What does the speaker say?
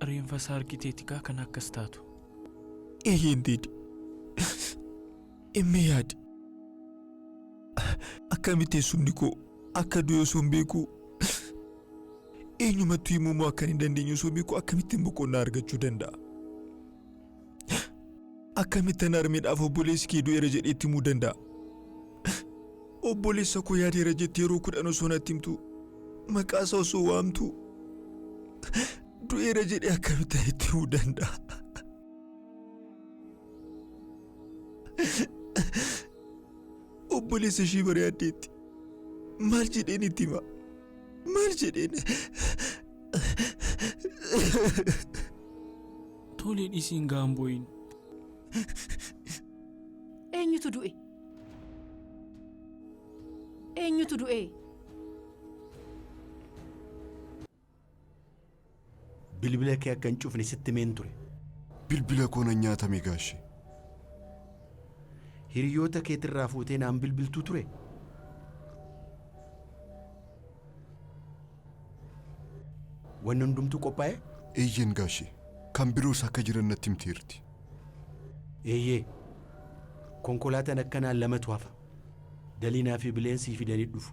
reenfa argiteetika kan akkas taatu. Indeed. Immeeyad. Akkamitti sumni koo akka du'e osoo hin beeku. Eenyumatti himuu akka hin dandeenye osoo beeku akkamitti boqonnaa argachuu danda'a? Akkamitti narmeedhaaf obboleessi kee du'eera jedheetti himuu danda'a? Obboleessa koo yaadeera jettee yeroo 10 osoo natti himtu maqaa isaa osoo waamtu du'eera jedhee akkamitti itti himuu danda'a? Obboleessa ishee bareeddeetti maal jedheen itti hima? Maal jedheen? Toleen isiin gaamboyin. Eenyutu du'e? Eenyutu du'e? Bilbila kee akka hin cufne sitti meen ture. Bilbila koo nan nyaatame gaashee. Hiriyoota keetirraa fuutee naan bilbiltuu ture. Wanni hundumtuu qophaa'e? Eeyyeen gaashee. Kan biroos akka jiran natti himteerti. Eeyyee. Konkolaataan akkanaan lamatu hafa. Daliinaa fi bileensi fidanii dhufu.